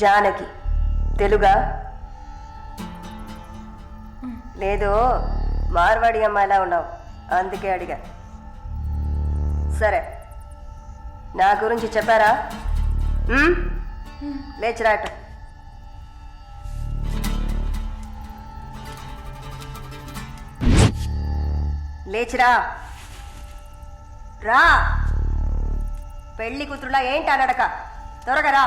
జానకి తెలుగా లేదు మార్వాడి అమ్మాయిలా ఉన్నావు అందుకే అడిగా. సరే నా గురించి చెప్పారా? లేచిరాట. లేచిరా రా. పెళ్లి కూతురులా ఏంటి అనడక, త్వరగా రా.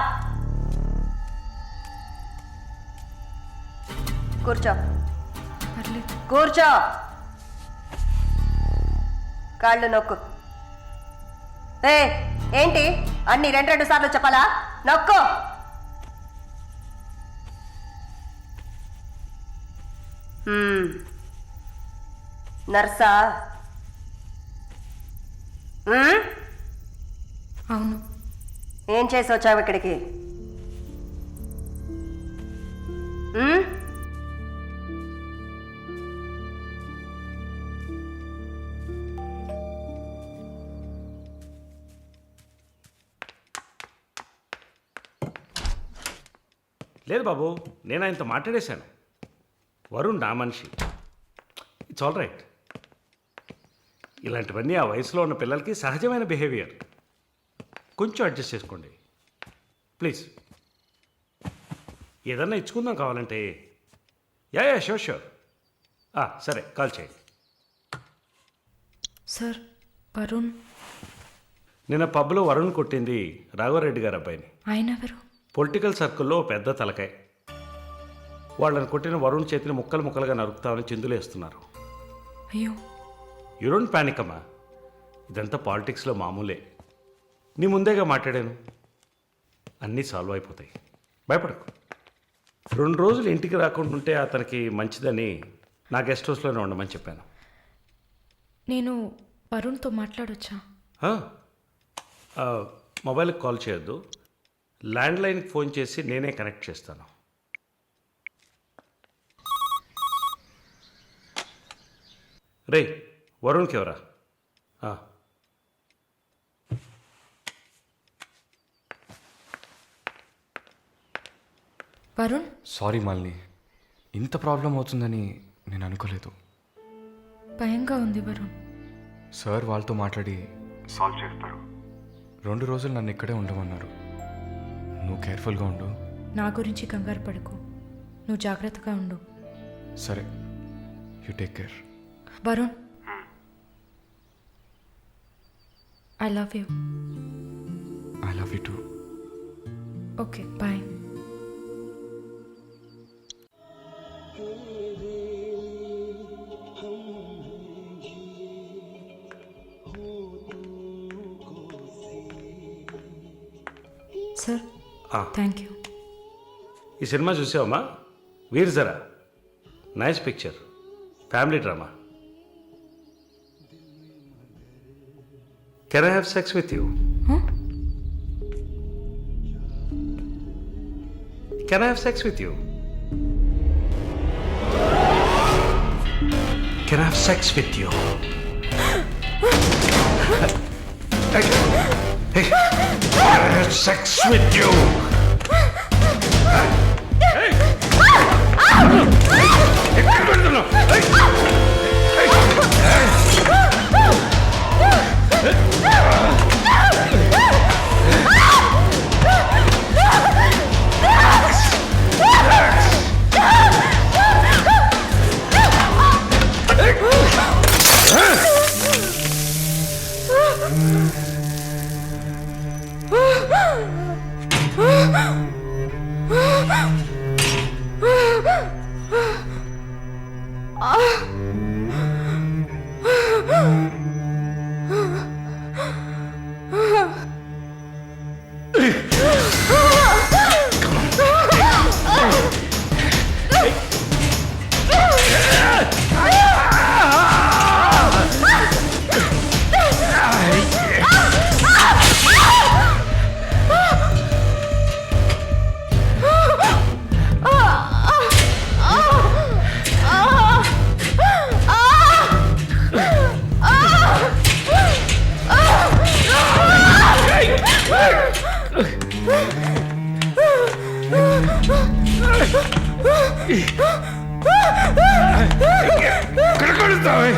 కూర్చో కూర్చో. కాళ్ళు నొక్కు. ఏంటి అన్ని రెండు సార్లు చెప్పాలా? నొక్కు. నర్సా? అవును. ఏం చేసి వచ్చావు ఇక్కడికి? లేదు బాబు, నేను ఆయనతో మాట్లాడేశాను. వరుణ్ నా మనిషి. It's all right. ఇలాంటివన్నీ ఆ వయసులో ఉన్న పిల్లలకి సహజమైన బిహేవియర్. కొంచెం అడ్జస్ట్ చేసుకోండి ప్లీజ్. ఏదన్నా ఇచ్చుకుందాం కావాలంటే. Yeah sure sure. సరే కాల్ చేయండి. సార్ వరుణ్. నిన్న పబ్లో వరుణ్ కొట్టింది రాఘవరెడ్డి గారి అబ్బాయిని. ఆయన ఎవరు? పొలిటికల్ సర్కిల్లో పెద్ద తలకాయ. వాళ్ళని కొట్టిన వరుణ్ చేతిని ముక్కలు ముక్కలుగా నరుకుతామని చిందులేస్తున్నారు. అయ్యో. యూ డోంట్ పానిక్ అమ్మా. ఇదంతా పాలిటిక్స్లో మామూలే. నీ ముందేగా మాట్లాడాను. అన్నీ సాల్వ్ అయిపోతాయి, భయపడకు. 2 రోజులు ఇంటికి రాకుండా ఉంటే అతనికి మంచిదని నా గెస్ట్ హౌస్లోనే ఉండమని చెప్పాను. నేను వరుణ్తో మాట్లాడొచ్చా? మొబైల్కి కాల్ చేయొద్దు. ల్యాండ్లైన్కి ఫోన్ చేసి నేనే కనెక్ట్ చేస్తాను. రే వరుణ్కి ఎవరా? వరుణ్. సారీ మాలిని, ఇంత ప్రాబ్లం అవుతుందని నేను అనుకోలేదు. భయంగా ఉంది వరుణ్. సార్ వాళ్ళతో మాట్లాడి సాల్వ్ చేస్తారు. 2 రోజులు నన్ను ఇక్కడే ఉండమన్నారు. నువ్వు కేర్ఫుల్గా ఉండు. నా గురించి కంగారు పడకు, నువ్వు జాగ్రత్తగా ఉండు. సరే, you take care. Varun, I love you. I love you too. Okay bye. Sir thank you. ఈ సినిమా చూసావమ్మా? Veer Zaara. Nice picture, family drama. Can I have sex with you? Can I have sex with you? Can I have sex with you? Hey, can I have sex with you? Hey! ఎక్కడ కొడతావే?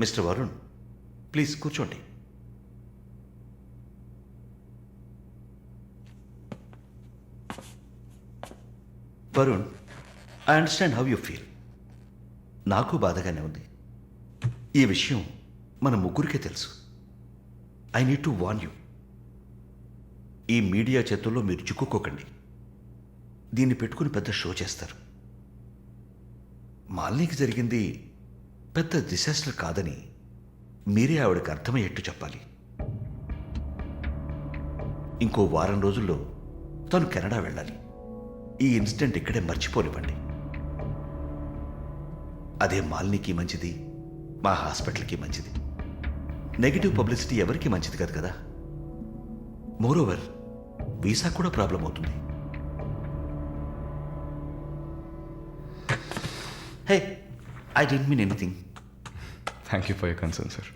Mister Varun, please కూర్చోండి. Varun, I understand how you feel. నాకు బాధగానే ఉంది. ఈ విషయం మన ముగ్గురికే తెలుసు. I need to warn you. ఈ మీడియా చేతుల్లో మీరు చిక్కుకోకండి. దీన్ని పెట్టుకుని పెద్ద షో చేస్తారు. మాలినికి జరిగింది పెద్ద డిసాస్టర్ కాదని మీరే ఆవిడకి అర్థమయ్యేట్టు చెప్పాలి. ఇంకో వారం రోజుల్లో తను కెనడా వెళ్ళాలి. ఈ ఇన్సిడెంట్ ఇక్కడే మర్చిపోనివ్వండి. అదే మాలినికి మంచిది, మా హాస్పిటల్కి మంచిది. నెగిటివ్ పబ్లిసిటీ ఎవరికి మంచిది కాదు కదా. మోరోవర్ వీసా కూడా ప్రాబ్లం అవుతుంది. Hey, I don't mean anything. Thank you for your concern sir.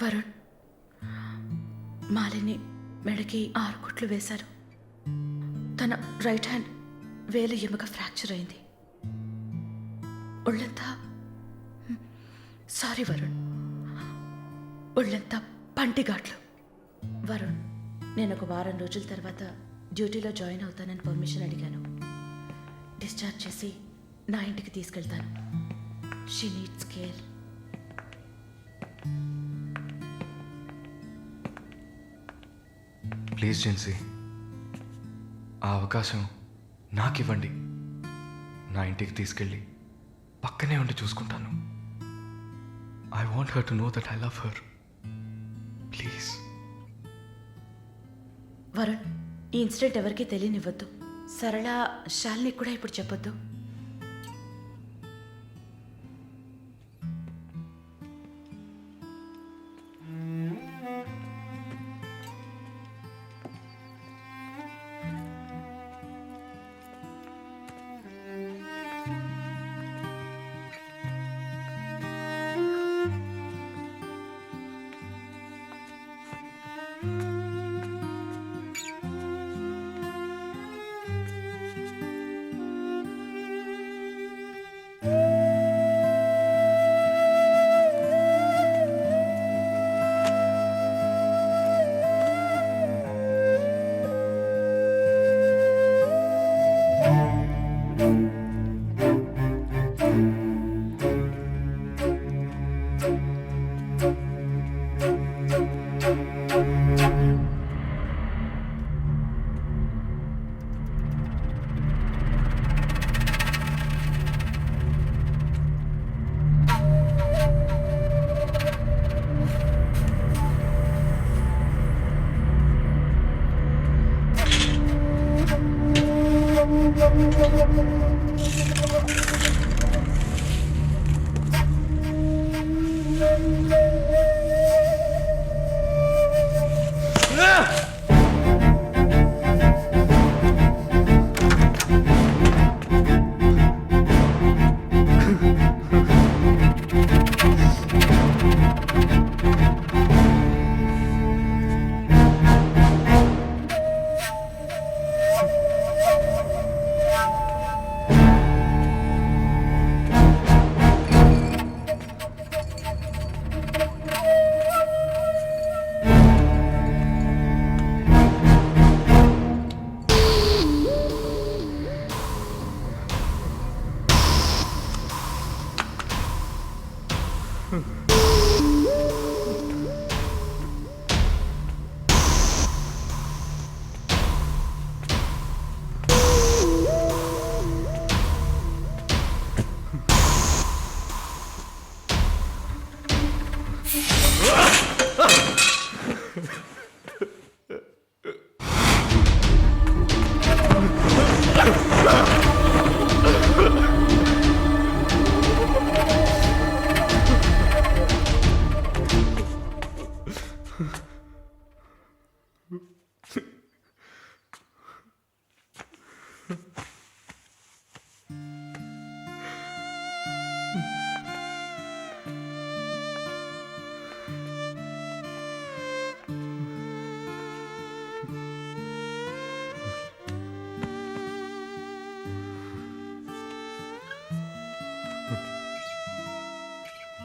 Varun, Malini మెడకి 6 కుట్లు వేశారు. తన రైట్ హ్యాండ్ వేలు ఎముక ఫ్రాక్చర్ అయింది. ఒళ్ళంతా సారీ వరుణ్, ఒళ్ళంతా పంటిగాట్లు. వరుణ్, నేను ఒక వారం రోజుల తర్వాత డ్యూటీలో జాయిన్ అవుతానని పర్మిషన్ అడిగాను. డిశ్చార్జ్ చేసి నా ఇంటికి తీసుకెళ్తాను. She needs care. Please Jincy, ఆ అవకాశం నాకు ఇవ్వండి. నా ఇంటికి తీసుకెళ్ళి పక్కనే ఉండి చూసుకుంటాను. I want her to know that I love her. Please. Varun, ఈ ఇన్సిడెంట్ ఎవరికీ తెలియనివ్వద్దు. సరళ, శాలిని కూడా ఇప్పుడు చెప్పొద్దు.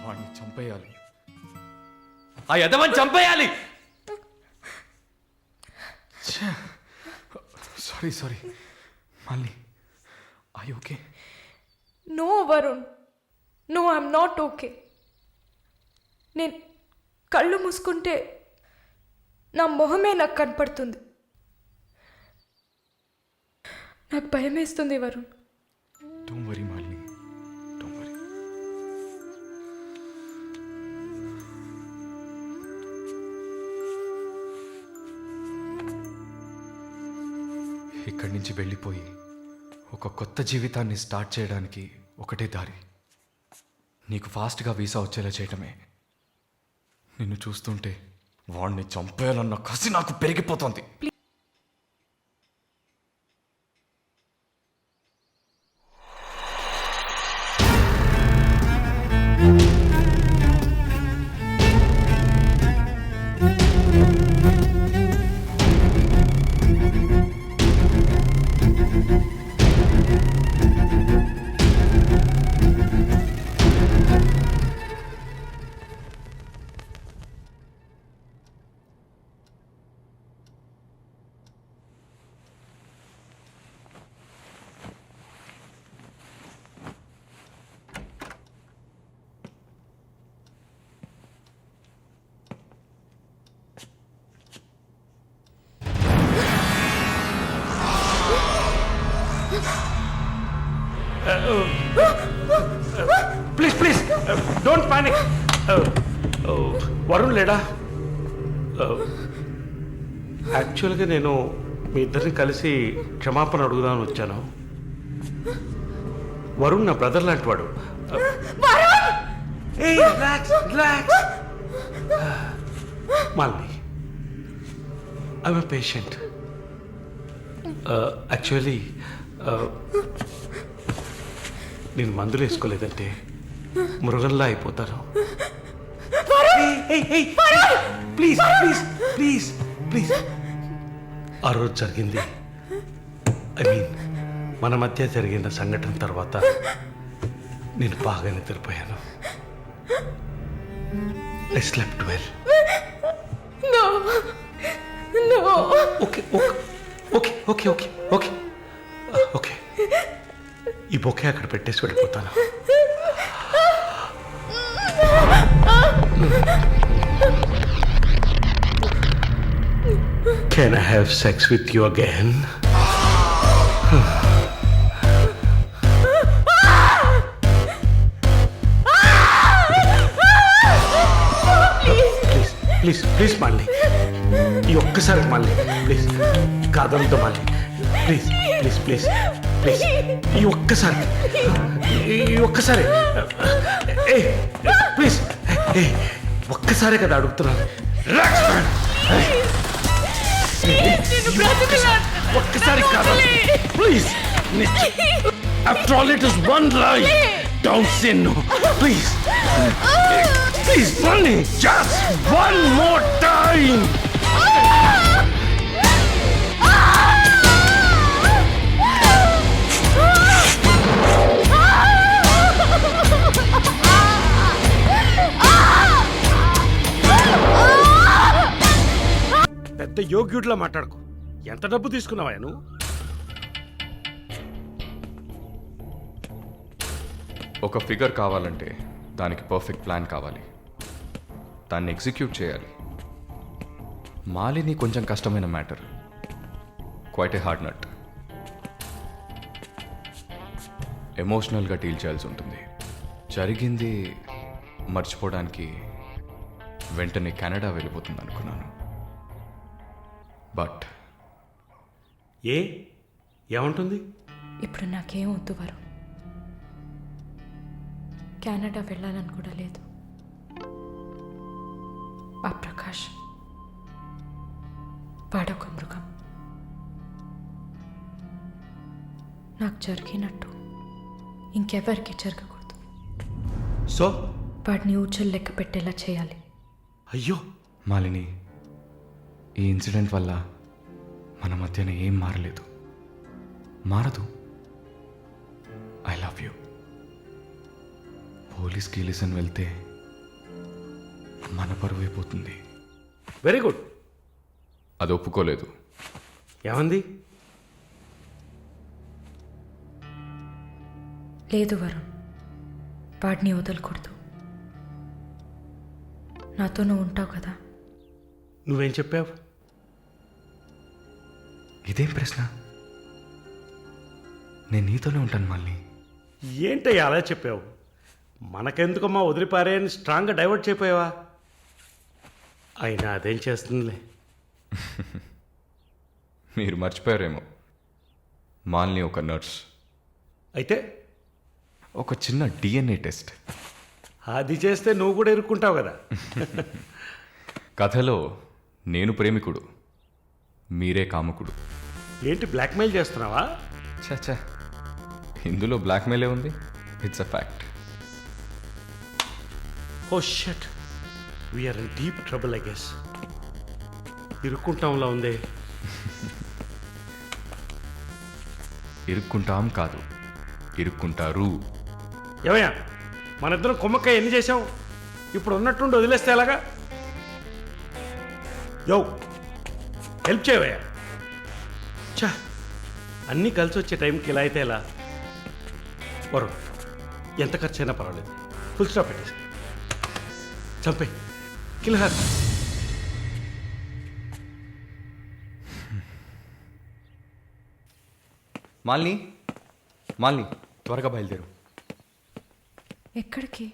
వాడిని చంపేయాలి, ఆ యదవని చంపేయాలి. సారీ మళ్ళీ I okay? No Varun, no I'm not okay. నేను కళ్ళు మూసుకుంటే నా మొహమే నాకు కనపడుతుంది. నాకు భయం వేస్తుంది Varun. Don't worry Malini, don't worry. ఇక్కడి నుంచి వెళ్ళిపోయి ఒక కొత్త జీవితాన్ని స్టార్ట్ చేయడానికి ఒకటే దారి, నీకు ఫాస్ట్గా వీసా వచ్చేలా చేయటమే. నిన్ను చూస్తుంటే వాడిని చంపేయాలన్న కసి నాకు పెరిగిపోతుంది. Please don't panic. వరుణ్ లేడా? యాక్చువల్గా నేను మీ ఇద్దరిని కలిసి క్షమాపణ అడుగుదామని వచ్చాను. వరుణ్ నా బ్రదర్ లాంటి వాడు. Malini, I'm a patient. Actually నేను మందులు వేసుకోలేదంటే మృగంలా అయిపోతాను. Please please please please. ఆ రోజు జరిగింది, ఐ మీన్ మన మధ్య జరిగిన సంఘటన తర్వాత నేను బాగా నిద్రపోయాను. I slept well. Okay okay okay okay okay okay. ఈ బొకే అక్కడ పెట్టేసి వెళ్ళిపోతాను. Can I have sex with you again? Please మళ్ళీ ఈ ఒక్కసారి మళ్ళీ ప్లీజ్ కాదంతో మళ్ళీ ప్లీజ్ ప్లీజ్ ప్లీజ్ ప్లీజ్ ఈ ఒక్కసారి ఏ ప్లీజ్ ఏ ఒక్కసారే కదా అడుగుతున్నాను. Relax man. ఒక్కసారి కాదు please. After all it is one life. Don't say no please. Please, Bunny, just one more time. పెద్ద యోగ్యుడిలా మాట్లాడుకో. ఎంత డబ్బు తీసుకున్నావా నువ్వు? ఒక ఫిగర్ కావాలంటే దానికి పర్ఫెక్ట్ ప్లాన్ కావాలి, దాన్ని ఎగ్జిక్యూట్ చేయాలి. మాలిని కొంచెం కష్టమైన matter, quite a hard nut. ఎమోషనల్గా డీల్ చేయాల్సి ఉంటుంది. జరిగింది మర్చిపోవడానికి వెంటనే కెనడా వెళ్ళిపోతుంది అనుకున్నాను. బట్ ఏమంటుంది? ఇప్పుడు నాకేం వద్దు వరుణ్. కెనడా వెళ్ళాలని కూడా లేదు. ఆ ప్రకాష్ వాడొక మృగం. నాకు జరిగినట్టు ఇంకెవరికి జరగకూడదు. సో వాడిని ఊచలు లెక్క పెట్టేలా చేయాలి. అయ్యో, మాలిని, ఈ ఇన్సిడెంట్ వల్ల మన మధ్యన ఏం మారలేదు, మారదు. I love you. పోలీస్కి లిసన్ వెళ్తే మన పరువు అయిపోతుంది. Very good. అది ఒప్పుకోలేదు. ఏమంది? లేదు వరుణ్, వాడిని వదలకూడదు. నాతో నువ్వు ఉంటావు కదా. నువ్వేం చెప్పావు? ఇదేం ప్రశ్న? నేను నీతోనే ఉంటాను మాలిని. ఏంటయ్యా అలా చెప్పావు? మనకెందుకమ్మా వదిలిపారే అని స్ట్రాంగ్గా డైవర్ట్ చేయపోయావా? అయినా అదేం చేస్తుందిలే. మీరు మర్చిపోయారేమో, మాలిని ఒక నర్స్. అయితే ఒక చిన్న DNA టెస్ట్. అది చేస్తే నువ్వు కూడా ఇరుక్కుంటావు కదా. కథలో నేను ప్రేమికుడు, మీరే కాముకుడు. ఏంటి బ్లాక్మెయిల్ చేస్తున్నావా? చచ్చా, ఇందులో బ్లాక్మెయిలే ఉంది. It's a fact. Oh shit, we're in deep trouble I guess. ఇరుక్కుంటాంలా ఉందే. ఇరుక్కుంటాం కాదు, ఇరుక్కుంటారు. ఏమయ్యా, మనిద్దరం కుమ్మక్కాయ ఎన్ని చేసాం? ఇప్పుడు ఉన్నట్టుండి వదిలేస్తే ఎలాగా? యో, హెల్ప్ చేయవయ్యా. చా, అన్నీ కలిసి వచ్చే టైంకి ఇలా అయితే ఎలా? వరుణ్, ఎంత ఖర్చు అయినా పర్వాలేదు, ఫుల్ స్టాప్ పెట్టేసి చంపే కిల్హార్. మాలిని, మాలిని, త్వరగా బయలుదేరు. ఎక్కడికి?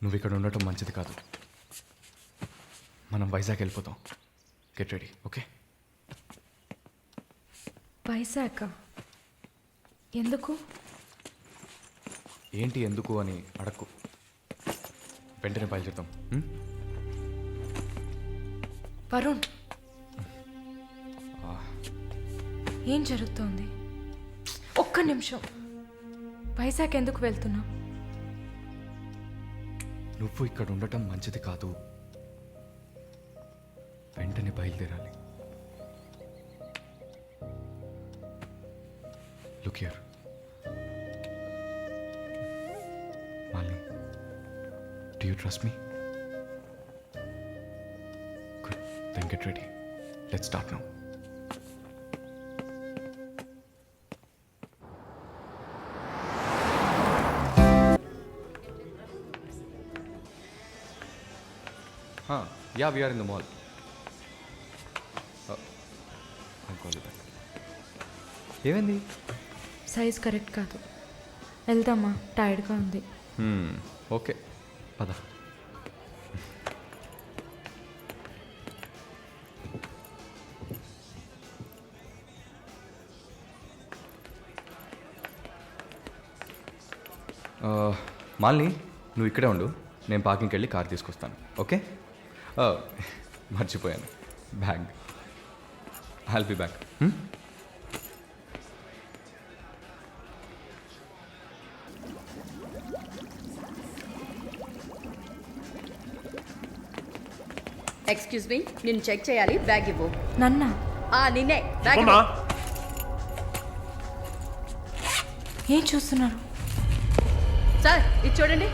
నువ్వు ఇక్కడ ఉండటం మంచిది కాదు. మనం వైజాగ్ వెళ్ళిపోతాం. Get ready, okay? వైజాగ్ ఎందుకు? ఏంటి ఎందుకు అని అడక్కు, వెంటనే బయలుదేరుతాం. వరుణ్, ఏం జరుగుతోంది? ఒక్క నిమిషం. వైజాగ్ ఎందుకు వెళ్తున్నావు? నువ్వు ఇక్కడ ఉండటం మంచిది కాదు, వెంటనే బయలుదేరాలి. Look here Malini, do you trust me? Good, then get ready. Let's start now. Yeah, we are in the mall. I'll call you back. ఏమైంది? సైజ్ కరెక్ట్ కాదు. వెళ్దామా? టైర్డ్గా ఉంది. ఓకే, పద. మాలిని, నువ్వు ఇక్కడే ఉండు, నేను పార్కింగ్కి వెళ్ళి కార్ తీసుకొస్తాను, ఓకే? మర్చిపోయాను, bag. I'll be back. Excuse me, నేను చెక్ చేయాలి, బ్యాగ్ ఇవ్వు. నన్నా? నిన్నే బ్యాగ్ అమ్మా, ఏం చూస్తున్నారు? సార్ ఇది చూడండి.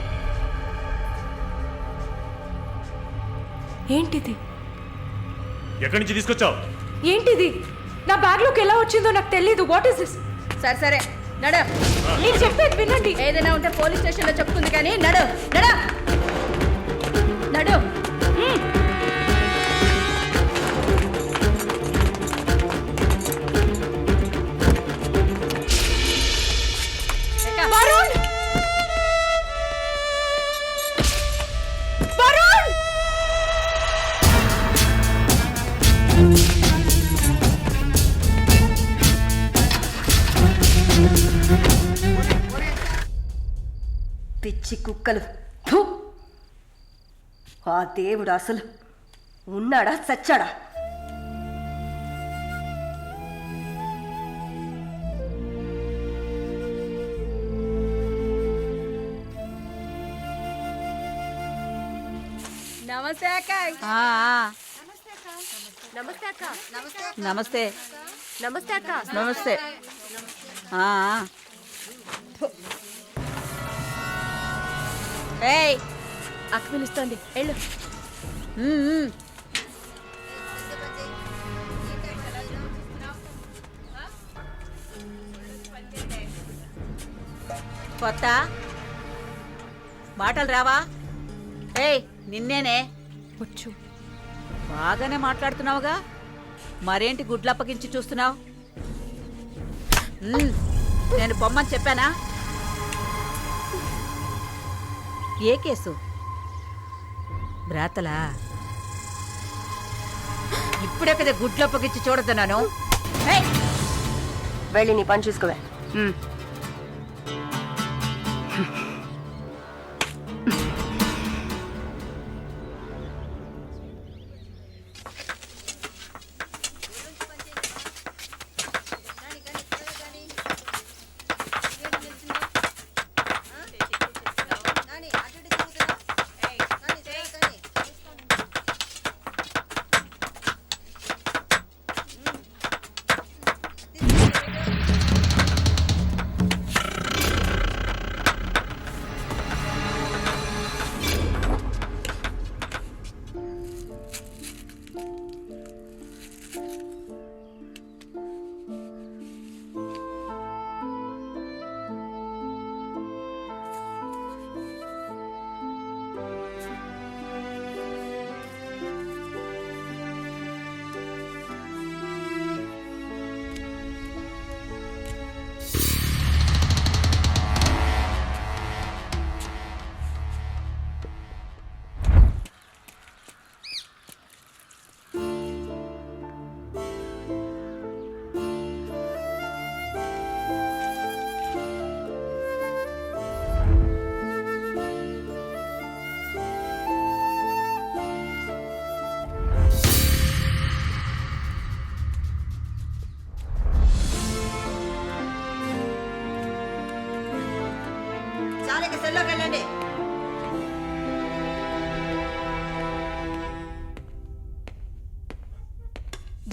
ఏంటిది? ఎక్కడి నుంచి తీసుకొచ్చావు? ఏంటిది? నా బ్యాగ్లోకి ఎలా వచ్చిందో నాకు తెలీదు. What is this? సరే సరే, నడ. నేను చెప్పేది వినండి. ఏదైనా ఉంటే పోలీస్ స్టేషన్లో చెప్పుకుంది కానీ నడు నడ నడు. వరుణ్! వరుణ్! పిచ్చి కుక్కలు. ఫు! ఆ దేవుడు అసలు ఉన్నాడా చచ్చాడా? నమస్తే అక్క. నమస్తే అక్క. నమస్తే నమస్తే అక్క. నమస్తే ఏయ్ అక్క పిలుస్తోంది వెళ్ళు. కొత్త మాటలు రావా? ఏయ్ నిన్నేనే. వచ్చు. బాగానే మాట్లాడుతున్నావుగా, మరేంటి గుడ్లప్పగించి చూస్తున్నావు? నేను పొమ్మని చెప్పానా? ఏ కేసు? బ్రాతలా? ఇప్పుడే కదా గుడ్లప్పగించి చూడతున్నాను. వెళ్ళి నీ పని చూసుకోవే.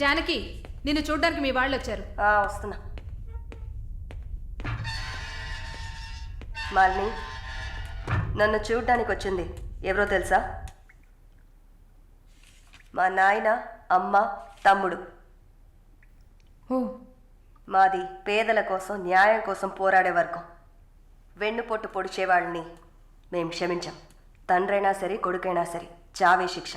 జానకి, నిన్ను చూడ్డానికి మీ వాళ్ళు వచ్చారు. వస్తున్నా. మాలిని, నన్ను చూడ్డానికి వచ్చింది ఎవరో తెలుసా? మా నాయన, అమ్మ, తమ్ముడు. ఓ, మాది పేదల కోసం, న్యాయం కోసం పోరాడే వర్గం. వెన్నుపొట్టు పొడిచేవాళ్ళని మేం క్షమించాం. తండ్రైనా సరే, కొడుకైనా సరే, చావే శిక్ష.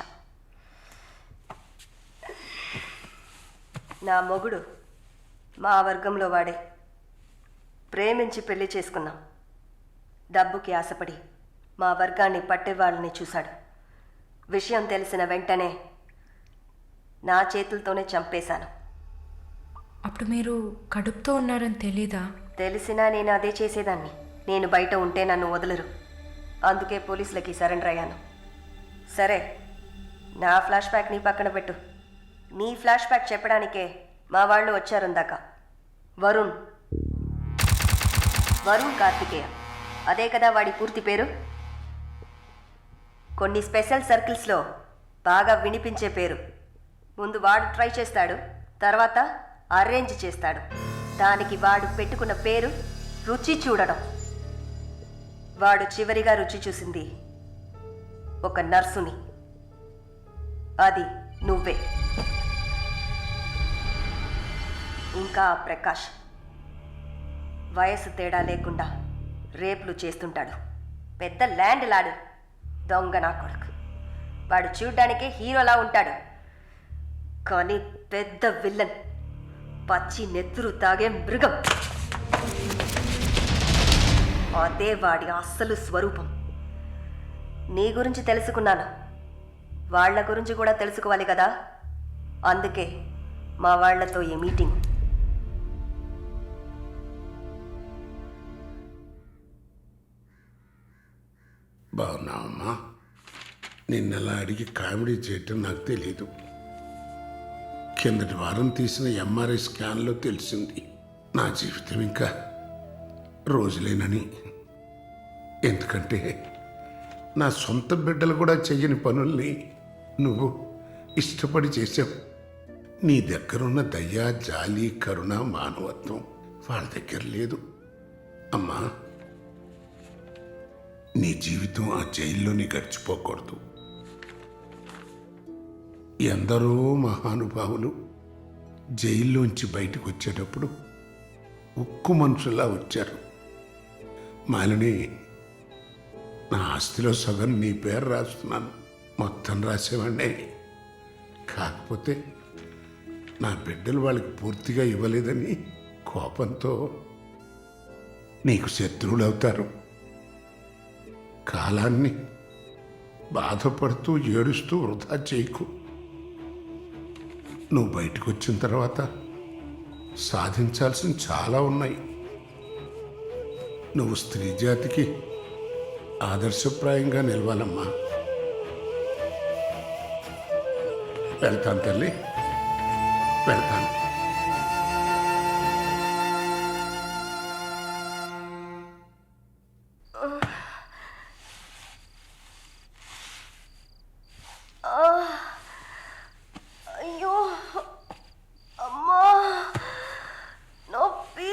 నా మొగుడు మా వర్గంలో వాడే. ప్రేమించి పెళ్లి చేసుకున్నాం. డబ్బుకి ఆశపడి మా వర్గాన్ని పట్టేవాళ్ళని చూశాడు. విషయం తెలిసిన వెంటనే నా చేతులతోనే చంపేశాను. అప్పుడు మీరు కడుపుతో ఉన్నారని తెలీదా? తెలిసినా నేను అదే చేసేదాన్ని. నేను బయట ఉంటే నన్ను వదలరు. అందుకే పోలీసులకి సరెండర్ అయ్యాను. సరే, నా ఫ్లాష్ బ్యాక్ నీ పక్కన పెట్టు. నీ ఫ్లాష్ బ్యాక్ చెప్పడానికే మా వాళ్ళు వచ్చారుందాక. వరుణ్ కార్తికేయ, అదే కదా వాడి పూర్తి పేరు. కొన్ని స్పెషల్ సర్కిల్స్లో బాగా వినిపించే పేరు. ముందు వాడు ట్రై చేస్తాడు, తర్వాత అరేంజ్ చేస్తాడు. దానికి వాడు పెట్టుకున్న పేరు రుచి చూడడం. వాడు చివరిగా రుచి చూసింది ఒక నర్సుని. అది నువ్వే. ఇంకా ప్రకాష్ వయసు తేడా లేకుండా రేపులు చేస్తుంటాడు. పెద్ద ల్యాండ్ లాడు, దొంగ నా కొడుకు. వాడు చూడ్డానికే హీరోలా ఉంటాడు, కానీ పెద్ద విల్లన్, పచ్చి నెత్తురు తాగే మృగం. అదే వాడి అస్సలు స్వరూపం. నీ గురించి తెలుసుకున్నాను, వాళ్ళ గురించి కూడా తెలుసుకోవాలి కదా. అందుకే మా వాళ్లతో ఈ మీటింగ్. బాగున్నావమ్మా? నిన్నలా అడిగి కామెడీ చేయటం నాకు తెలీదు. కిందటి వారం తీసిన ఎంఆర్ఐ స్కాన్లో తెలిసింది నా జీవితం ఇంకా రోజులేనని. ఎందుకంటే నా సొంత బిడ్డలు కూడా చెయ్యని పనుల్ని నువ్వు ఇష్టపడి చేసావు. నీ దగ్గరున్న దయ, జాలి, కరుణ, మానవత్వం వాళ్ళ దగ్గర లేదు. అమ్మా, నీ జీవితం ఆ జైల్లోని గడిచిపోకూడదు. ఎందరో మహానుభావులు జైల్లోంచి బయటకు వచ్చేటప్పుడు ఉక్కు మనుషులా వచ్చారు. మాలిని, నా ఆస్తిలో సగం నీ పేరు రాస్తున్నాను, మొత్తం రాసేవాడినే. కాకపోతే నా బిడ్డలు వాళ్ళకి పూర్తిగా ఇవ్వలేదని కోపంతో నీకు శత్రువులు అవుతారు. కాలాన్ని బాధపడుతూ ఏడుస్తూ వృధా చేయకు. నువ్వు బయటకు వచ్చిన తర్వాత సాధించాల్సిన చాలా ఉన్నాయి. నువ్వు స్త్రీ జాతికి ఆదర్శప్రాయంగా నిలవాలమ్మా. వెళ్తాను తల్లి, వెళ్తాను. అయ్యో అమ్మా, నొప్పి.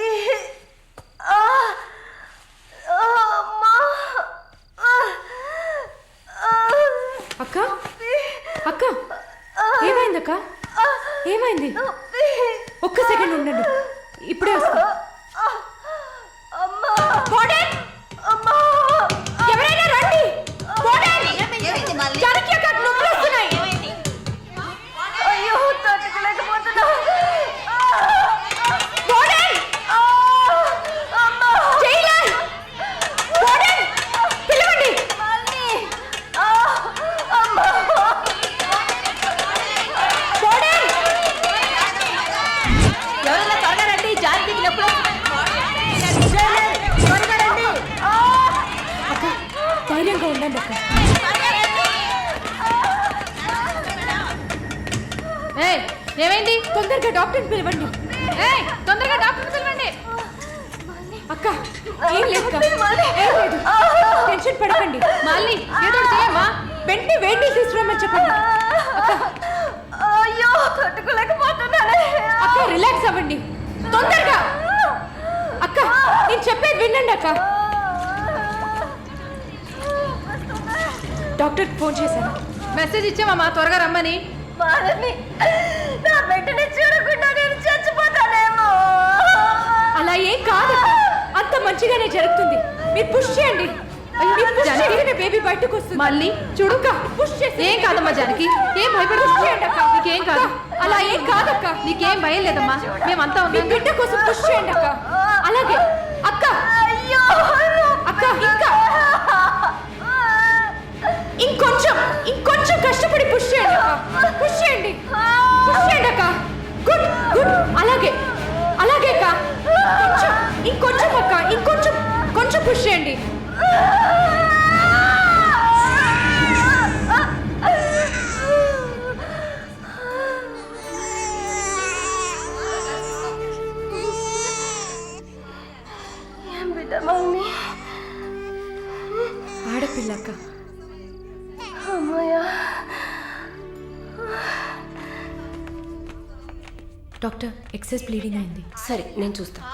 అమ్మా, అక్క అక్క ఏమైందక్క? ఏమైంది? ఒక్క సెకండ్ ఉండండి, ఇప్పుడే వస్తా. ఎవరైనా రండి. జానకి అక్క, నొప్పులు వస్తున్నాయి. అయ్యో, తట్టుకోలేకపోతున్నా. పిలవండి. ఎవరైనా త్వరగా రండి, జానకి నొప్పులు. అక్క, ధైర్యంగా ఉండండి అక్క. ఏమైంది? తొందరగా డాక్టర్ని పిలవండి. తొందరగా డాక్టర్ పిలవండి. అక్క, ఏం లేదు అక్క. ఏం లేదు, టెన్షన్ పడకండి. మళ్ళీ ఏదో ఒకటి చేయమ్మా. వెంటనే వేడి నీళ్ళు తీసుకురమ్మని చెప్పండి. అక్క, అయ్యో, తట్టుకోలేకపోతున్నానే. అక్క రిలాక్స్ అవ్వండి తొందరగా. అక్క, నేను చెప్పేది వినండి అక్క. డాక్టర్కి ఫోన్ చేశాను. మెసేజ్ ఇచ్చామమ్మా, త్వరగా రమ్మని. మాలని, నా బిడ్డని చూడకుండా నేను చచ్చిపోతానేమో. అలా ఏం కాదు, అంత మంచిగానే జరుగుతుంది. మీరు పుష్ చేయండి. బేబీ బయటకు వస్తుంది. మళ్ళీ చూడుక, పుష్ చేసి. ఏం కాదమ్మా జానకి, ఏం భయపడు. నీకేం కాదు. అలా ఏం కాదక్క. నీకేం భయం లేదమ్మా, మేమంతా మీ ఉన్నాం. బిడ్డ కోసం పుష్ చేయండి అక్క. అలాగే అక్క. అయ్యో అక్క, ఇంకా ఇంకొంచెం కష్టపడి పుష్ చేయండి అక్క. పుష్ చేయండి, పుష్ చేయండి అక్క. Good good. అలాగే అలాగే అక్క. ఇంకొంచెం అక్క, కొంచెం పుష్ చేయండి. ఏం బిడ్డ మమ్మీ? ఆడపిల్ల అక్క. అమ్మయ్యా. డాక్టర్, ఎక్సెస్ బ్లీడింగ్ అయింది. సరే, నేను చూస్తాను.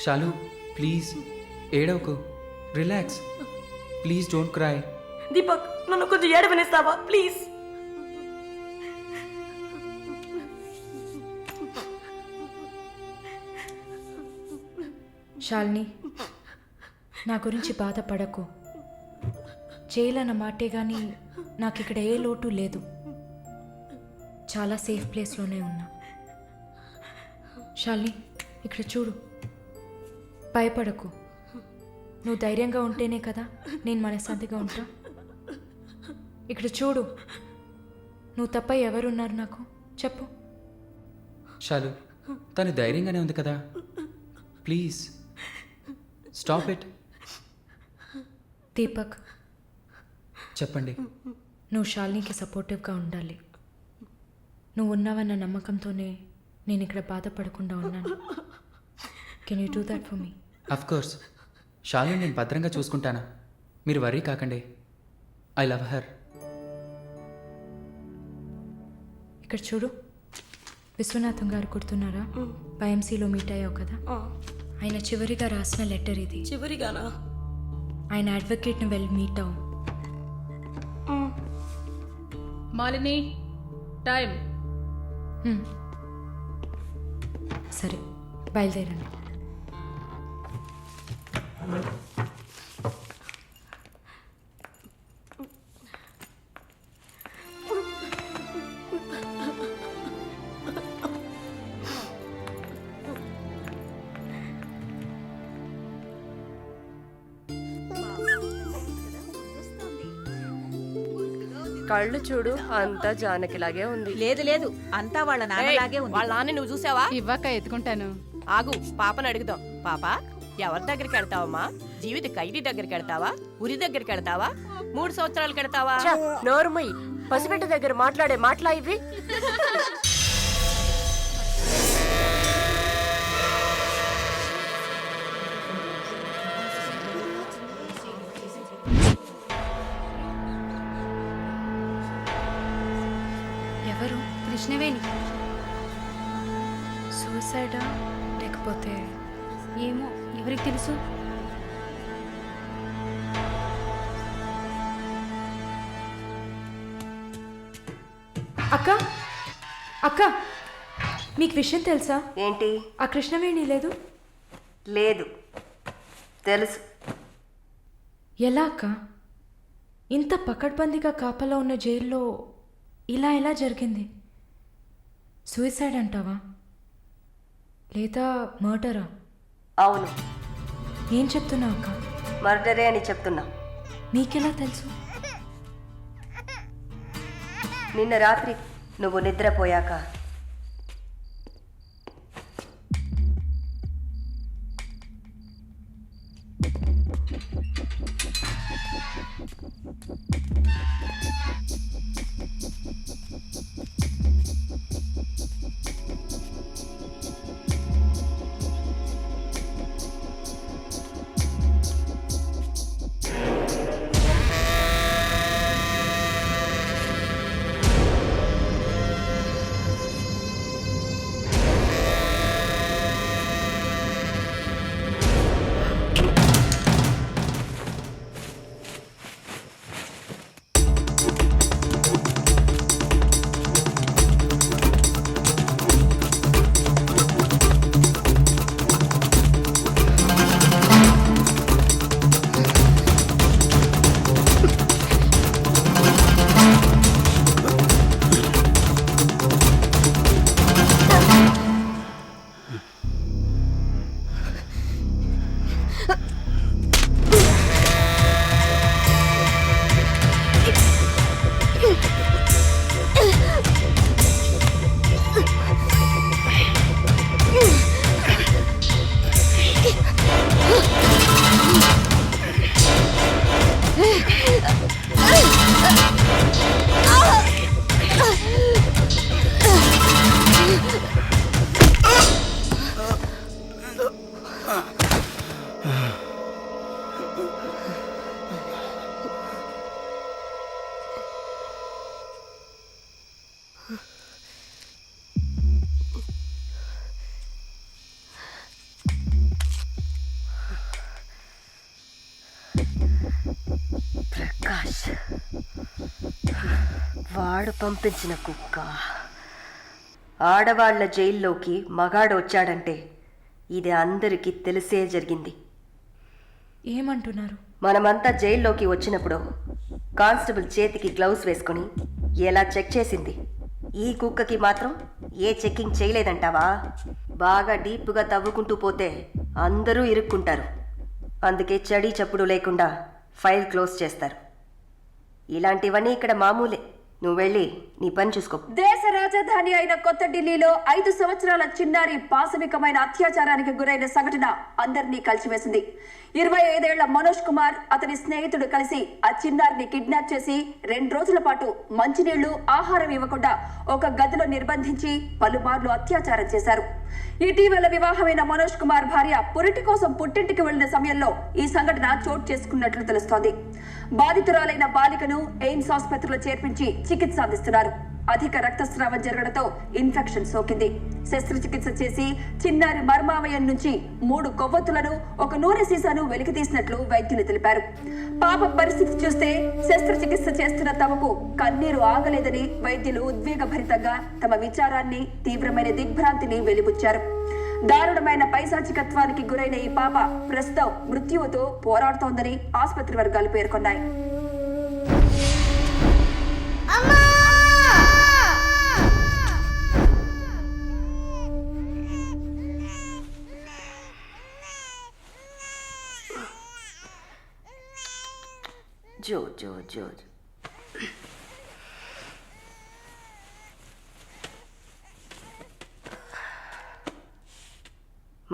షాలు ప్లీజ్ ఏడవకు relax please don't cry. Deepak, నన్ను కొంచెం ఏడవనిస్తావా ప్లీజ్? శాలిని, నా గురించి బాధపడకు. జైలు అన్న మాటే కానీ నాకు ఇక్కడ ఏ లోటు లేదు. చాలా సేఫ్ ప్లేస్లోనే ఉన్నా. శాలిని, ఇక్కడ చూడు, భయపడకు. నువ్వు ధైర్యంగా ఉంటేనే కదా నేను మనశ్శాంతిగా ఉంటా. ఇక్కడ చూడు, నువ్వు తప్ప ఎవరున్నారు నాకు చెప్పు. షాలు తను ధైర్యంగానే ఉంది కదా, ప్లీజ్ స్టాప్ ఇట్. దీపక్, చెప్పండి. నువ్వు శాలినికి సపోర్టివ్గా ఉండాలి. నువ్వు ఉన్నావన్న నమ్మకంతోనే నేను ఇక్కడ బాధపడకుండా ఉన్నాను. Can you do that for me? Of course Shalu నేను భద్రంగా చూసుకుంటానా, మీరు వర్రీ కాకండి. I love her. ఇక్కడ చూడు, విశ్వనాథం గారు గుర్తున్నారా? పైఎంసీలో మీట్ అయ్యావు కదా, ఆయన చివరిగా రాసిన లెటర్ ఇది. చివరిగానా? ఆయన అడ్వకేట్ని వెళ్ళి మీట్ అవ్వు. మాలిని, టైం. సరే, బయలుదేరండి. కళ్ళు చూడు, అంతా జానకిలాగే ఉంది. లేదు లేదు, అంతా వాళ్ళ నాన్నలాగే ఉంది. వాళ్ళ నాన్న నువ్వు చూసావా? ఇవ్వక ఎత్తుకుంటాను. ఆగు, పాపను అడుగుదాం. పాప, ఎవరి దగ్గరికి వెళ్తావమ్మా? జీవిత ఖైదీ దగ్గరికి వెళ్తావా? ఉరి దగ్గరికి వెళ్తావా? 3 సంవత్సరాలు కడతావా? నోర్మయ్, పసిబిడ్డ దగ్గర మాట్లాడే మాటలా ఇవి? ఎవరు? కృష్ణవేణి. సూసైడా లేకపోతే? ఏమో, ఎవరికి తెలుసు? అక్క, అక్క, మీకు విషయం తెలుసా? ఏంటి? ఆ కృష్ణవేణి లేదు. లేదు, తెలుసు. ఎలా అక్క? ఇంత పకడ్బందీగా కాపలా ఉన్న జైల్లో ఇలా ఎలా జరిగింది? సూసైడ్ అంటావా లేదా మర్డరా? అవును. ఏం చెప్తున్నావు అక్క? మర్డరే అని చెప్తున్నా. నీకెలా తెలుసు? నిన్న రాత్రి నువ్వు నిద్రపోయాక వాడు పంపించిన కుక్క. ఆడవాళ్ల జైల్లోకి మగాడు వచ్చాడంటే ఇది అందరికీ తెలిసే జరిగింది. ఏమంటున్నారు? మనమంతా జైల్లోకి వచ్చినప్పుడు కానిస్టేబుల్ చేతికి గ్లౌస్ వేసుకుని ఎలా చెక్ చేసింది, ఈ కుక్కకి మాత్రం ఏ చెక్కింగ్ చేయలేదంటావా? బాగా డీప్గా తవ్వుకుంటూ పోతే అందరూ ఇరుక్కుంటారు. అందుకే చడి చప్పుడు లేకుండా ఫైల్ క్లోజ్ చేస్తారు. ఇలాంటివన్నీ ఇక్కడ మామూలే. నువ్వు వెళ్ళి నీ పని చూసుకో. దేశ రాజధాని అయిన కొత్త ఢిల్లీలో 5 సంవత్సరాల చిన్నారి పాశవికమైన అత్యాచారానికి గురైన సంఘటన అందరినీ కలిసివేసింది. 25 ఏళ్ల మనోజ్ కుమార్ అతని స్నేహితుడు కలిసి ఆ చిన్నారిని కిడ్నాప్ చేసి 2 రోజుల పాటు మంచినీళ్లు, ఆహారం ఇవ్వకుండా ఒక గదిలో నిర్బంధించి పలుమార్లు అత్యాచారం చేశారు. ఇటీవల వివాహమైన మనోజ్ కుమార్ భార్య పురిటి కోసం పుట్టింటికి వెళ్లిన సమయంలో ఈ సంఘటన చోటు చేసుకున్నట్లు తెలుస్తోంది. బాధితురాలైన బాలికను ఎయిమ్స్ ఆసుపత్రిలో చేర్పించి చికిత్స అందిస్తున్నారు. అధిక రక్తస్రావం జరగడంతో ఇన్ఫెక్షన్ సోకింది. శస్త్రచికిత్స చేసి చిన్నారి మర్మావయం నుంచి 3 కొవ్వొత్తులను, ఒక నూనె సీసాను వెలికితీసినట్లు వైద్యులు తెలిపారు. పాప పరిస్థితి చూస్తే శస్త్రచికిత్స చేస్తున్న తమకు కన్నీరు ఆగలేదని వైద్యులు ఉద్వేగభరితంగా తమ విచారాన్ని, తీవ్రమైన దిగ్భ్రాంతిని వెలిబుచ్చారు. దారుణమైన పైశాచికత్వానికి గురైన ఈ పాప ప్రస్తుతం మృత్యువుతో పోరాడుతోందని ఆసుపత్రి వర్గాలు పేర్కొన్నాయి. జో జో జో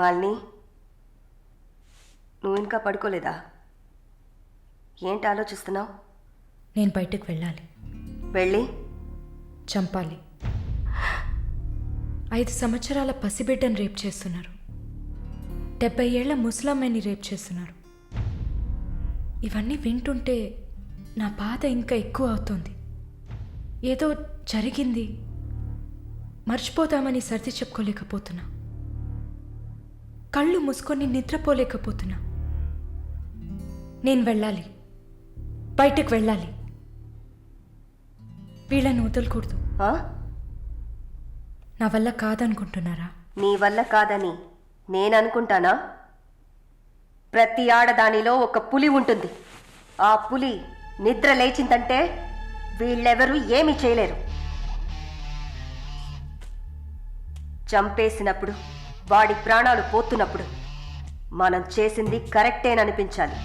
మాలిని, నువ్వు ఇంకా పడుకోలేదా? ఏంటి ఆలోచిస్తున్నావు? నేను బయటకు వెళ్ళాలి. వెళ్ళి చంపాలి. 5 సంవత్సరాల పసిబిడ్డను రేప్ చేస్తున్నారు. 70 ఏళ్ల ముసలమ్మని రేప్ చేస్తున్నారు. ఇవన్నీ వింటుంటే నా బాధ ఇంకా ఎక్కువ అవుతుంది. ఏదో జరిగింది, మర్చిపోదామని సర్ది చెప్పుకోలేకపోతున్నా. కళ్ళు మూసుకొని నిద్రపోలేకపోతున్నా. నేను వెళ్ళాలి, బయటకు వెళ్ళాలి. వీళ్ళని వదలకూడదు. నా వల్ల కాదనుకుంటున్నారా? నీ వల్ల కాదని నేను అనుకుంటానా? ప్రతి ఆడదానిలో ఒక పులి ఉంటుంది. ఆ పులి నిద్ర లేచిందంటే వీళ్ళెవరూ ఏమీ చేయలేరు. చంపేసినప్పుడు, వాడి ప్రాణాలు పోతున్నప్పుడు మనం చేసింది కరెక్టేననిపించాలి.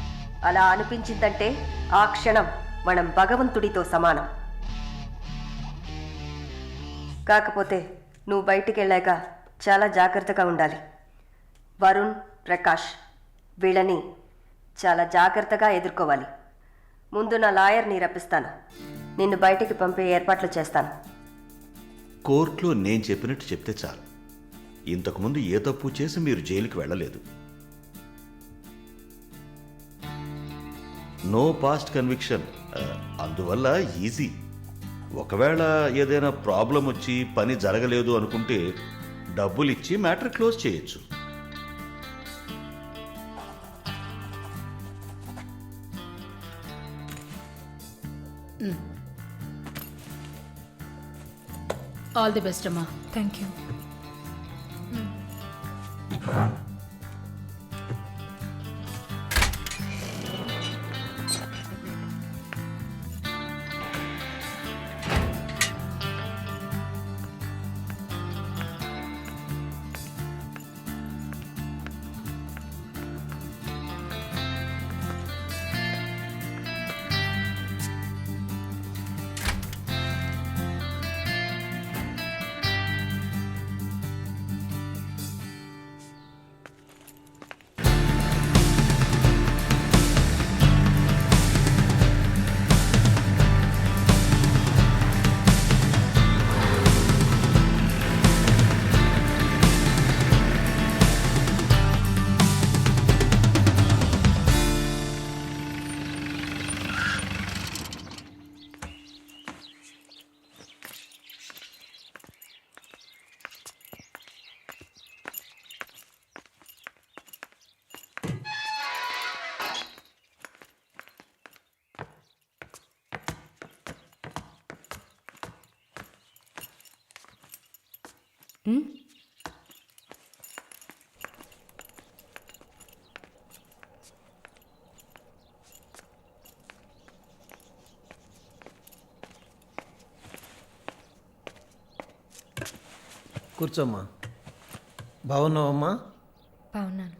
అలా అనిపించిందంటే ఆ క్షణం మనం భగవంతుడితో సమానం. కాకపోతే నువ్వు బయటికి వెళ్ళాక చాలా జాగ్రత్తగా ఉండాలి. వరుణ్, ప్రకాష్ వీళ్ళని చాలా జాగ్రత్తగా ఎదుర్కోవాలి. ముందు నా లాయర్ని రప్పిస్తాను. నిన్ను బయటికి పంపే ఏర్పాట్లు చేస్తాను. కోర్టులో నేను చెప్పినట్టు చెప్తే చాలు. ఇంతకుముందు ఏ తప్పు చేసి మీరు జైలుకి వెళ్ళలేదు. No past conviction. అందువల్ల ఈజీ. ఒకవేళ ఏదైనా ప్రాబ్లం వచ్చి పని జరగలేదు అనుకుంటే డబ్బులు ఇచ్చి మ్యాటర్ క్లోజ్ చేయొచ్చు. ఆల్ ది బెస్ట్ అమ్మా. Thank you. కూర్చోమ్మా. బాగున్నావమ్మా? బాగున్నాను.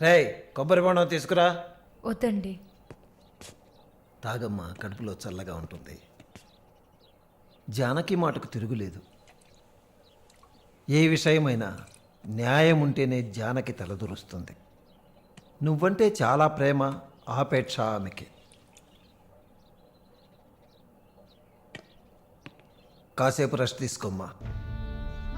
రేయ్, కొబ్బరి బొండం తీసుకురా. వద్దండి. తాగమ్మా, కడుపులో చల్లగా ఉంటుంది. జానకి మాటకు తిరుగులేదు. ఏ విషయమైనా న్యాయం ఉంటేనే జానకి తలదూరుస్తుంది. నువ్వంటే చాలా ప్రేమ, ఆపేక్ష ఆమెకి. కాసేపు రెస్ట్ తీసుకోమ్మా.